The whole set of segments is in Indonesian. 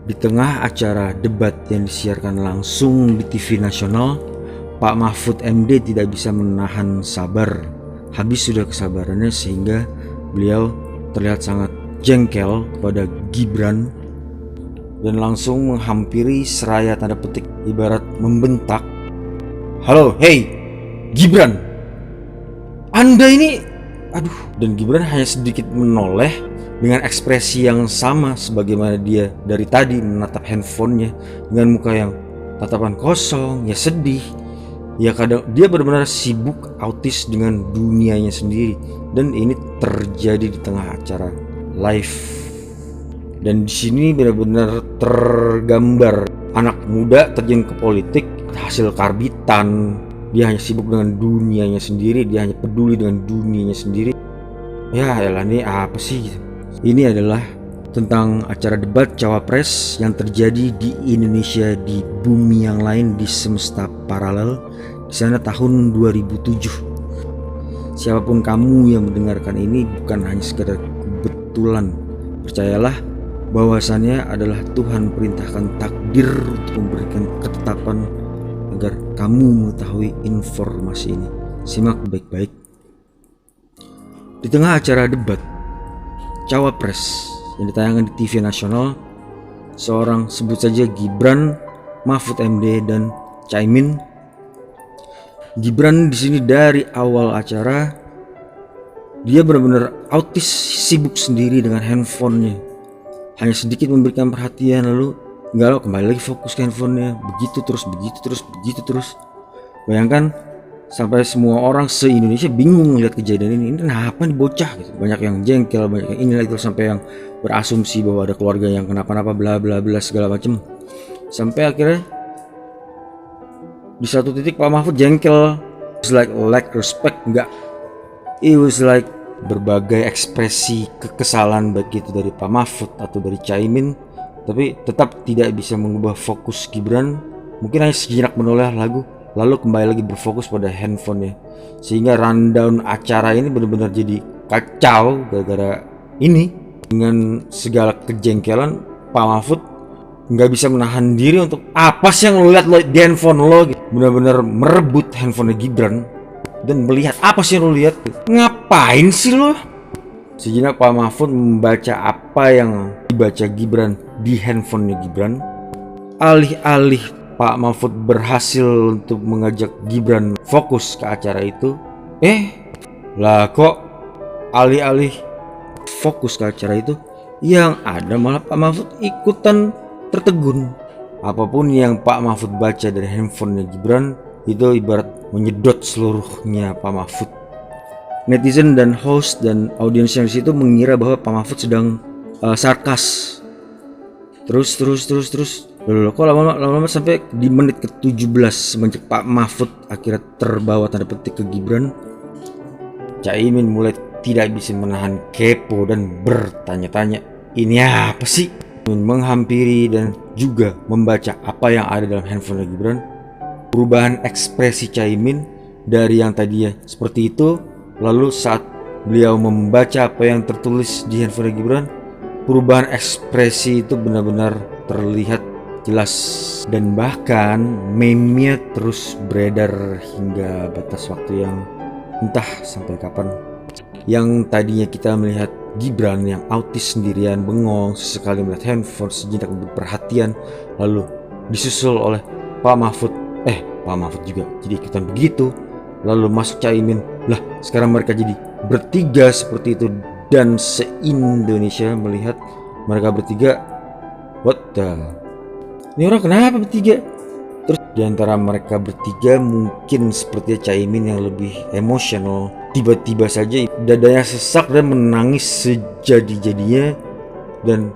Di tengah acara debat yang disiarkan langsung di TV nasional, Pak Mahfud MD tidak bisa menahan sabar. Habis sudah kesabarannya sehingga beliau terlihat sangat jengkel kepada Gibran dan langsung menghampiri seraya tanda petik ibarat membentak, "Halo, hey, Gibran, Anda ini..." Dan Gibran hanya sedikit menoleh dengan ekspresi yang sama sebagaimana dia dari tadi menatap handphonenya dengan muka yang tatapan kosong, ya sedih. Ya kadang dia benar-benar sibuk autis dengan dunianya sendiri, dan ini terjadi di tengah acara live. Dan di sini benar-benar tergambar anak muda terjun ke politik hasil karbitan. Dia hanya sibuk dengan dunianya sendiri, dia hanya peduli dengan dunianya sendiri. Ya elah, ini apa sih gitu. Ini adalah tentang acara debat cawapres yang terjadi di Indonesia, di bumi yang lain, di semesta paralel, di sana tahun 2007. Siapapun kamu yang mendengarkan ini bukan hanya sekedar kebetulan. Percayalah bahwasannya adalah Tuhan perintahkan takdir untuk memberikan ketetapan agar kamu mengetahui informasi ini. Simak baik-baik. Di tengah acara debat cawapres yang ditayangkan di TV nasional, seorang sebut saja Gibran, Mahfud MD dan Caimin. Gibran di sini dari awal acara dia benar-benar autis, sibuk sendiri dengan handphonenya, hanya sedikit memberikan perhatian lalu galau kembali lagi fokus ke handphonenya, begitu terus. Bayangkan sampai semua orang se-Indonesia bingung melihat kejadian ini kenapa nih bocah gitu. Banyak yang jengkel, banyak yang inilah itu, sampai yang berasumsi bahwa ada keluarga yang kenapa-napa bla bla bla segala macam. Sampai akhirnya di satu titik Pak Mahfud jengkel. It was like lack respect, enggak. It was like berbagai ekspresi kekesalan baik itu dari Pak Mahfud atau dari Caimin, tapi tetap tidak bisa mengubah fokus Gibran. Mungkin hanya sejenak menoleh lagu lalu kembali lagi berfokus pada handphonenya, sehingga rundown acara ini benar-benar jadi kacau gara-gara ini. Dengan segala kejengkelan, Pak Mahfud nggak bisa menahan diri untuk apa sih yang lo lihat di handphone lo gitu. Benar-benar merebut handphonenya Gibran dan melihat apa sih yang lo lihat gitu. Ngapain sih lo? Sejenak Pak Mahfud membaca apa yang dibaca Gibran di handphonenya Gibran. Alih-alih Pak Mahfud berhasil untuk mengajak Gibran fokus ke acara itu, lah kok alih-alih fokus ke acara itu, yang ada malah Pak Mahfud ikutan tertegun. Apapun yang Pak Mahfud baca dari handphonenya Gibran itu ibarat menyedot seluruhnya Pak Mahfud. Netizen dan host dan audiens yang di situ mengira bahwa Pak Mahfud sedang sarkas. Terus Loh, kok lama-lama sampai di menit ke-17 semenjak Pak Mahfud akhirnya terbawa tanda petik ke Gibran, Caimin mulai tidak bisa menahan kepo dan bertanya-tanya, ini apa sih? Menghampiri dan juga membaca apa yang ada dalam handphone Gibran. Perubahan ekspresi Caimin dari yang tadinya seperti itu, lalu saat beliau membaca apa yang tertulis di handphone Gibran, perubahan ekspresi itu benar-benar terlihat jelas, dan bahkan meme-nya terus beredar hingga batas waktu yang entah sampai kapan. Yang tadinya kita melihat Gibran yang autis sendirian bengong, sesekali melihat handphone, sejenak berperhatian, lalu disusul oleh Pak Mahfud juga jadi ikutan begitu, lalu masuk Caimin, lah sekarang mereka jadi bertiga seperti itu, dan se-Indonesia melihat mereka bertiga, what the, ini orang kenapa bertiga? Terus diantara mereka bertiga mungkin sepertinya Caimin yang lebih emosional, tiba-tiba saja dadanya sesak dan menangis sejadi-jadinya dan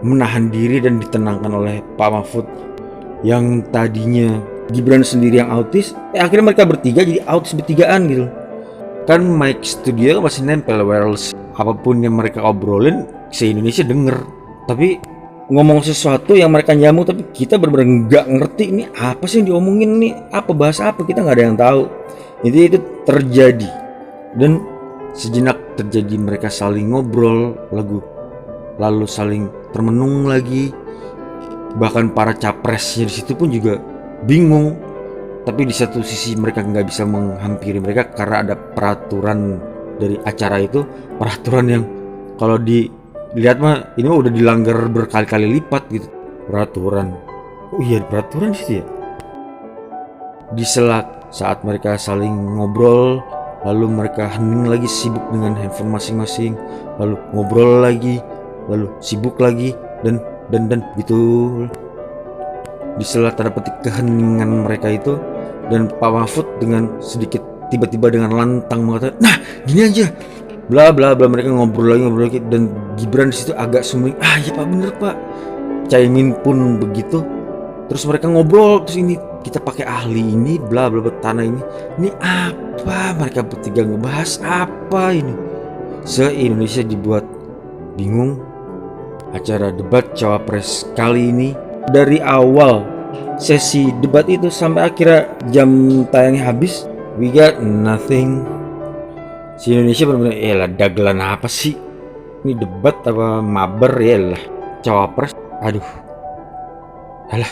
menahan diri dan ditenangkan oleh Pak Mahfud. Yang tadinya Gibran sendiri yang autis, akhirnya mereka bertiga jadi autis bertigaan gitu. Kan mic studio masih nempel wireless, apapun yang mereka obrolin se-Indonesia denger. Tapi ngomong sesuatu yang mereka nyamuk, tapi kita benar-benar nggak ngerti ini apa sih yang diomongin nih, apa bahasa apa, kita nggak ada yang tahu. Itu terjadi, dan sejenak terjadi mereka saling ngobrol lalu saling termenung lagi, bahkan para capresnya di situ pun juga bingung. Tapi di satu sisi mereka nggak bisa menghampiri mereka karena ada peraturan dari acara itu, peraturan yang kalau dilihat mah ini mah udah dilanggar berkali-kali lipat gitu peraturan. Oh iya, peraturan sih ya. Di sela saat mereka saling ngobrol, lalu mereka hening lagi sibuk dengan handphone masing-masing, lalu ngobrol lagi, lalu sibuk lagi, dan gitu. Di sela tanda petik keheningan mereka itu, dan Pak Mahfud dengan sedikit tiba-tiba dengan lantang mengatakan, nah gini aja, bla bla bla. Mereka ngobrol lagi, dan Gibran di situ agak sumring, ya Pak, bener Pak. Caimin pun begitu. Terus mereka ngobrol, terus ini kita pakai ahli ini, bla bla bla, tanah ini apa? Mereka bertiga ngebahas apa ini? Se-Indonesia dibuat bingung. Acara debat cawapres kali ini dari awal sesi debat itu sampai akhirnya jam tayangnya habis, we got nothing. Si Indonesia benar-benar lah, dagelan apa sih? Ini debat apa mabar ya lah, cawapres. Aduh, alah.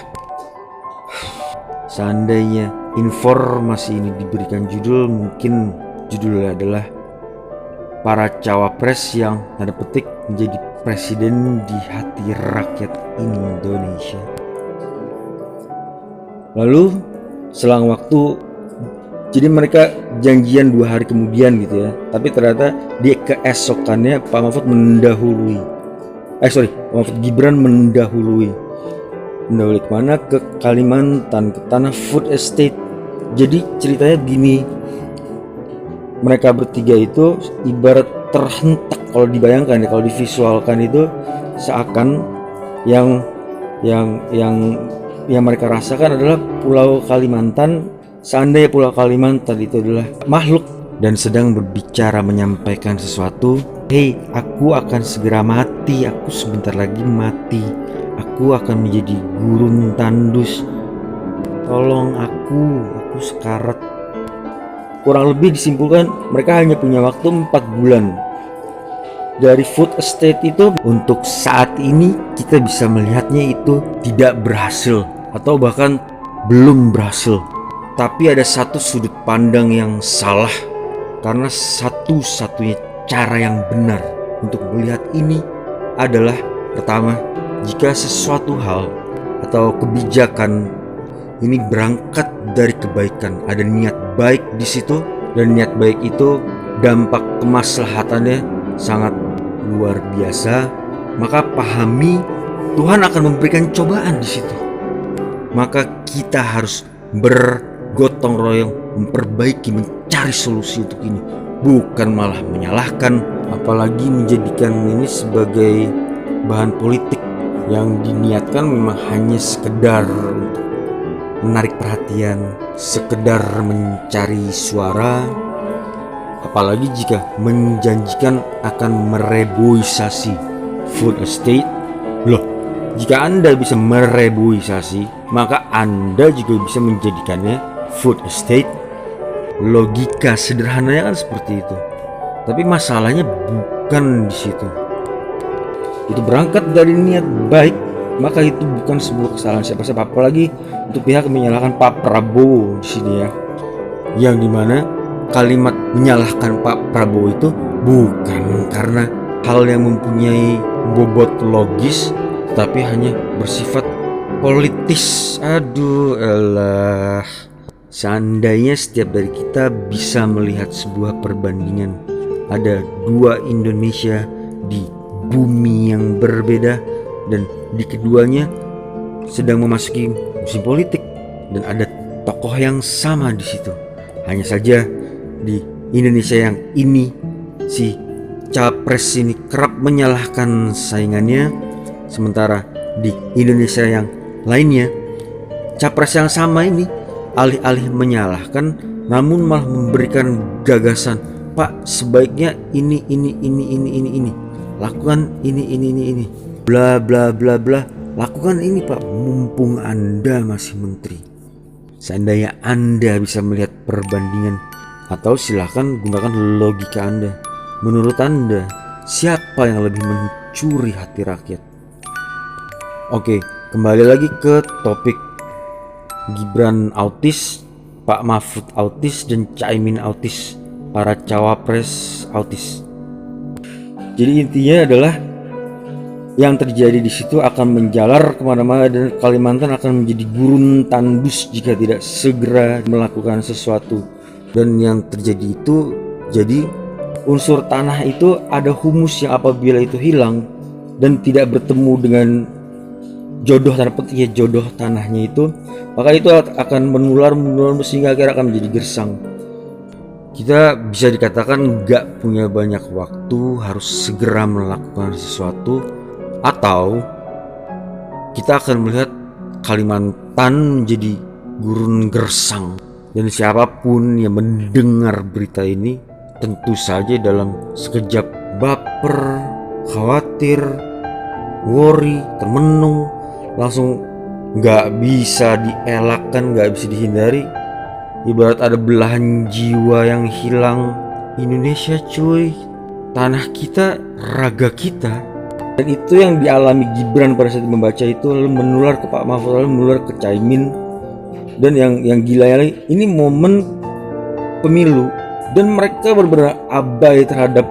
Seandainya informasi ini diberikan judul, mungkin judulnya adalah para cawapres yang tanda petik menjadi presiden di hati rakyat Indonesia. Lalu selang waktu, jadi mereka janjian 2 hari kemudian gitu ya, tapi ternyata di keesokannya Pak Mahfud Gibran mendahului kemana? Ke Kalimantan, ke tanah food estate. Jadi ceritanya gini, mereka bertiga itu ibarat terhentak. Kalau dibayangkan ya, kalau divisualkan itu seakan yang mereka rasakan adalah Pulau Kalimantan. Seandainya Pulau Kalimantan itu adalah makhluk dan sedang berbicara menyampaikan sesuatu, hei, aku akan segera mati, aku sebentar lagi mati, aku akan menjadi gurun tandus, tolong aku sekarat. Kurang lebih disimpulkan mereka hanya punya waktu 4 bulan dari food estate itu. Untuk saat ini kita bisa melihatnya itu tidak berhasil atau bahkan belum berhasil. Tapi ada satu sudut pandang yang salah, karena satu-satunya cara yang benar untuk melihat ini adalah, pertama, jika sesuatu hal atau kebijakan ini berangkat dari kebaikan, ada niat baik di situ, dan niat baik itu dampak kemaslahatannya sangat luar biasa, maka pahami Tuhan akan memberikan cobaan di situ. Maka kita harus bergotong royong memperbaiki, mencari solusi untuk ini, bukan malah menyalahkan, apalagi menjadikan ini sebagai bahan politik yang diniatkan memang hanya sekedar untuk menarik perhatian, sekedar mencari suara. Apalagi jika menjanjikan akan mereboisasi food estate. Loh, jika Anda bisa mereboisasi, maka Anda juga bisa menjadikannya food estate. Logika sederhananya kan seperti itu. Tapi masalahnya bukan di situ. Itu berangkat dari niat baik, maka itu bukan sebuah kesalahan siapa-siapa, apalagi untuk pihak menyalahkan Pak Prabowo di sini ya. Yang dimana kalimat menyalahkan Pak Prabowo itu bukan karena hal yang mempunyai bobot logis, tapi hanya bersifat politis. Aduh elah. Seandainya setiap dari kita bisa melihat sebuah perbandingan, ada 2 Indonesia di bumi yang berbeda, dan di keduanya sedang memasuki musim politik, dan ada tokoh yang sama di situ. Hanya saja di Indonesia yang ini, si capres ini kerap menyalahkan saingannya, sementara di Indonesia yang lainnya, capres yang sama ini alih-alih menyalahkan, namun malah memberikan gagasan, Pak, sebaiknya ini, lakukan ini, bla bla bla bla, lakukan ini Pak, mumpung Anda masih menteri. Seandainya Anda bisa melihat perbandingan, atau silahkan gunakan logika Anda, menurut Anda siapa yang lebih mencuri hati rakyat? Oke, Kembali lagi ke topik Gibran autis, Pak Mahfud autis, dan Caimin autis, para cawapres autis. Jadi intinya adalah yang terjadi di situ akan menjalar kemana-mana dan Kalimantan akan menjadi gurun tandus jika tidak segera melakukan sesuatu. Dan yang terjadi itu, jadi unsur tanah itu ada humus yang apabila itu hilang dan tidak bertemu dengan jodoh tanda petik ya, jodoh tanahnya itu, maka itu akan menular sehingga akhirnya akan menjadi gersang. Kita bisa dikatakan nggak punya banyak waktu, harus segera melakukan sesuatu, atau kita akan melihat Kalimantan menjadi gurun gersang. Dan siapapun yang mendengar berita ini tentu saja dalam sekejap baper, khawatir, worry, termenung, langsung nggak bisa dielakkan, nggak bisa dihindari. Ibarat ada belahan jiwa yang hilang. Indonesia cuy, tanah kita, raga kita. Dan itu yang dialami Gibran pada saat membaca itu, lalu menular ke Pak Mahfud, lalu menular ke Caimin. Dan yang gila lagi, ini momen pemilu dan mereka benar-benar abai terhadap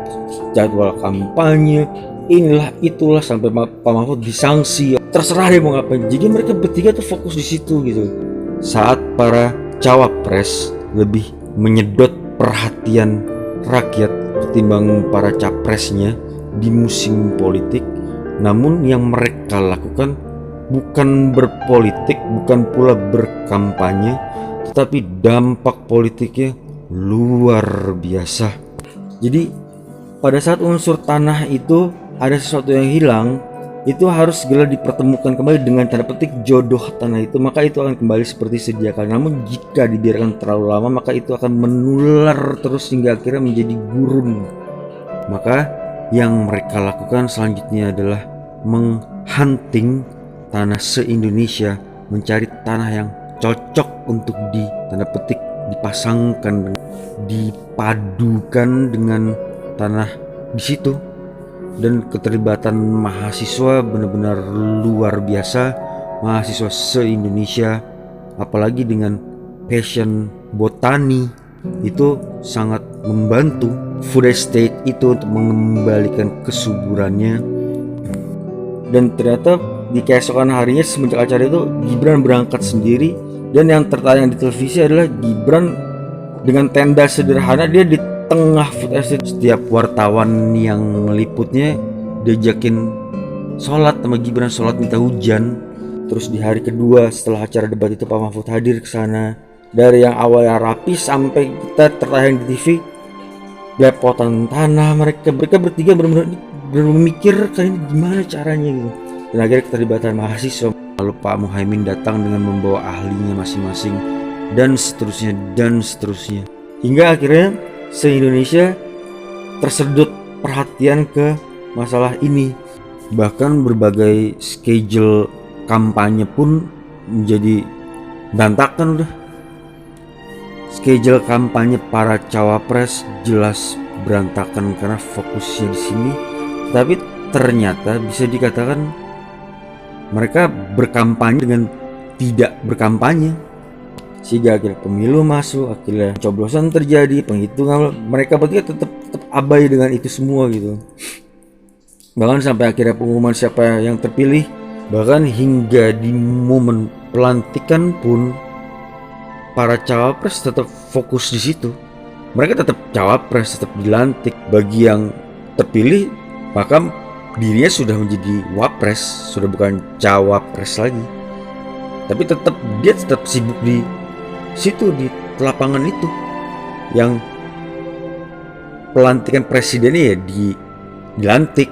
jadwal kampanye, inilah itulah, sampai Pak Mahfud disanksi, terserah dia mau ngapain. Jadi mereka bertiga tuh fokus di situ gitu. Saat para cawapres lebih menyedot perhatian rakyat ketimbang para capresnya di musim politik, namun yang mereka lakukan bukan berpolitik, bukan pula berkampanye, tetapi dampak politiknya luar biasa. Jadi pada saat unsur tanah itu ada sesuatu yang hilang, itu harus segera dipertemukan kembali dengan tanda petik jodoh tanah itu, maka itu akan kembali seperti sedia kala. Namun jika dibiarkan terlalu lama, maka itu akan menular terus hingga akhirnya menjadi gurun. Maka yang mereka lakukan selanjutnya adalah menghunting tanah se-Indonesia, mencari tanah yang cocok untuk tanda petik dipasangkan, dipadukan dengan tanah di situ. Dan keterlibatan mahasiswa benar-benar luar biasa, mahasiswa se-Indonesia, apalagi dengan passion botani itu sangat membantu food estate itu untuk mengembalikan kesuburannya. Dan ternyata di keesokan harinya semenjak acara itu Gibran berangkat sendiri, dan yang tertayang di televisi adalah Gibran dengan tenda sederhana, dia di tengah food estate. Setiap wartawan yang meliputnya diajakin sholat sama Gibran, sholat minta hujan. Terus di hari kedua setelah acara debat itu Pak Mahfud hadir ke sana. Dari yang awalnya rapi sampai kita tertayang di TV, belepotan tanah, mereka bertiga benar-benar memikirkan ini gimana caranya gitu. Dan akhirnya keterlibatan mahasiswa, lalu Pak Muhaimin datang dengan membawa ahlinya masing-masing, dan seterusnya, hingga akhirnya se-Indonesia tersedot perhatian ke masalah ini. Bahkan berbagai schedule kampanye pun menjadi berantakan udah. Schedule kampanye para cawapres jelas berantakan karena fokusnya di sini. Tapi ternyata bisa dikatakan mereka berkampanye dengan tidak berkampanye, sehingga akhirnya pemilu masuk, akhirnya coblosan terjadi, penghitungan, mereka bertiga tetap abai dengan itu semua gitu. Bahkan sampai akhirnya pengumuman siapa yang terpilih, bahkan hingga di momen pelantikan pun para cawapres tetap fokus di situ. Mereka tetap cawapres, tetap dilantik. Bagi yang terpilih, maka dirinya sudah menjadi wapres, sudah bukan cawapres lagi. Tapi dia tetap sibuk di situ, di lapangan itu. Yang pelantikan presidennya ya dilantik,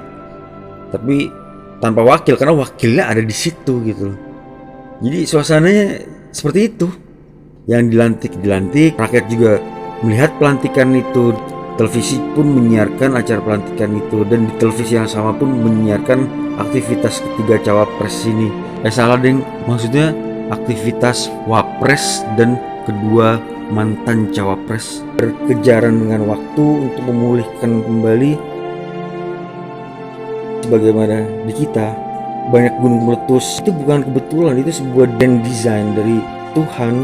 tapi tanpa wakil, karena wakilnya ada di situ gitu. Jadi suasananya seperti itu. Yang dilantik, rakyat juga melihat pelantikan itu. Televisi pun menyiarkan acara pelantikan itu, dan di televisi yang sama pun menyiarkan aktivitas ketiga cawapres ini. Salah deng, maksudnya aktivitas wapres dan kedua mantan cawapres berkejaran dengan waktu untuk memulihkan kembali sebagaimana di kita banyak gunung meletus itu bukan kebetulan, itu sebuah grand design dari Tuhan.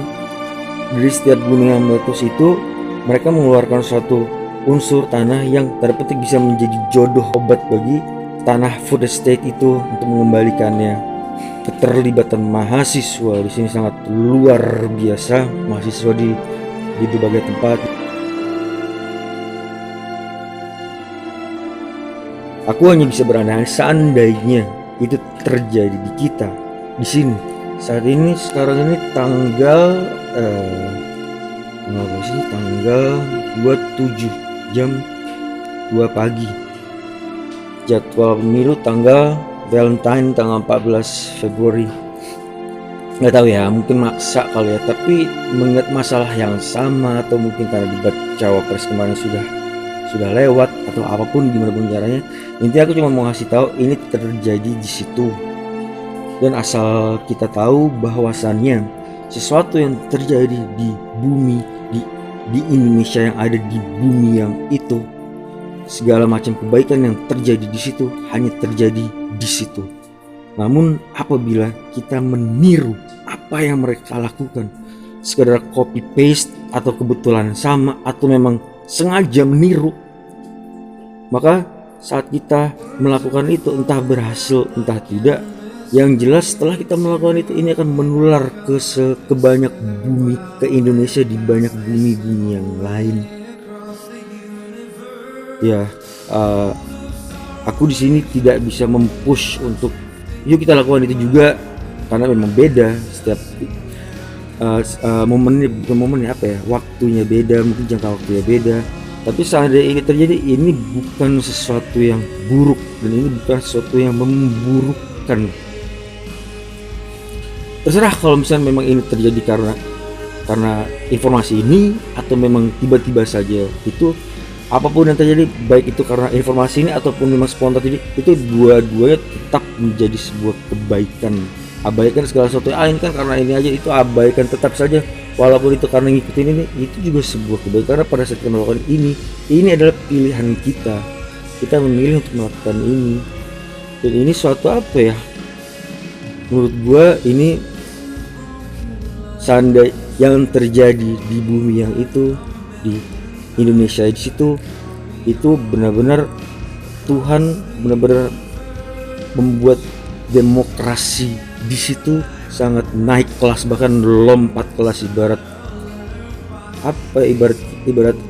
Dari setiap gunung yang meletus itu mereka mengeluarkan suatu unsur tanah yang tanda petik bisa menjadi jodoh obat bagi tanah food estate itu untuk mengembalikannya. Keterlibatan mahasiswa di sini sangat luar biasa, mahasiswa di berbagai tempat. Aku hanya bisa berandai seandainya itu terjadi di kita di sini. Saat ini sekarang ini tanggal tanggal 27 jam 2 pagi. Jadwal pemilu tanggal Valentine tanggal 14 Februari. Nggak tahu ya, mungkin maksa kali ya, tapi mengingat masalah yang sama atau mungkin karena debat cawapres kemarin sudah lewat atau apapun gimana pun caranya, intinya aku cuma mau ngasih tahu ini terjadi di situ. Dan asal kita tahu bahwasannya sesuatu yang terjadi di bumi di Indonesia yang ada di bumi yang itu, segala macam kebaikan yang terjadi di situ hanya terjadi di situ. Namun apabila kita meniru apa yang mereka lakukan, sekedar copy paste atau kebetulan sama atau memang sengaja meniru, maka saat kita melakukan itu entah berhasil entah tidak, yang jelas setelah kita melakukan itu ini akan menular ke banyak bumi, ke Indonesia di banyak bumi-bumi yang lain. Ya, aku di sini tidak bisa mempush untuk yuk kita lakukan itu juga, karena memang beda setiap momennya apa ya, waktunya beda, mungkin jangka waktunya beda. Tapi seandainya ini terjadi, ini bukan sesuatu yang buruk dan ini bukan sesuatu yang memburukkan. Terserah kalau misalnya memang ini terjadi karena informasi ini atau memang tiba-tiba saja. Itu apapun yang terjadi, baik itu karena informasi ini ataupun memang spontan terjadi, itu dua-duanya tetap menjadi sebuah kebaikan. Abaikan segala sesuatu ini kan karena ini aja, itu abaikan tetap saja. Walaupun itu karena ngikutin ini, itu juga sebuah kebaikan. Karena pada saat kita melakukan ini adalah pilihan kita. Kita memilih untuk melakukan ini. Dan ini suatu apa ya? Menurut gua ini seandainya yang terjadi di bumi yang itu, di Indonesia di situ, itu benar-benar Tuhan benar-benar membuat demokrasi di situ sangat naik kelas, bahkan lompat kelas. Ibarat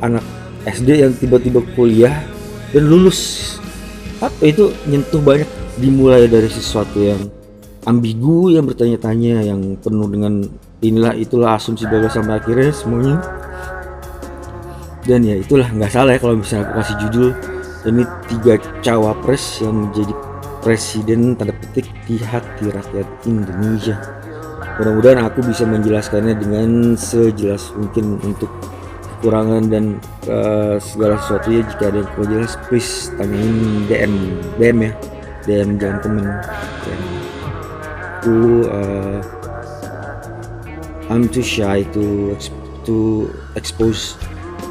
anak SD yang tiba-tiba kuliah dan lulus, itu nyentuh banyak, dimulai dari sesuatu yang ambigu, yang bertanya-tanya, yang penuh dengan inilah itulah asumsi bla sampai akhirnya semuanya. Dan ya itulah, nggak salah ya kalau misalnya aku kasih judul ini 3 cawapres yang menjadi presiden tanda petik di hati rakyat Indonesia. Mudah-mudahan aku bisa menjelaskannya dengan sejelas mungkin. Untuk kekurangan dan segala sesuatu ya, jika ada yang kurang jelas please tanyain DM ya, DM jangan komen. I'm too shy to expose.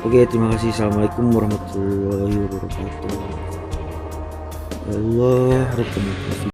Oke, terima kasih. Assalamualaikum warahmatullahi wabarakatuh. Allah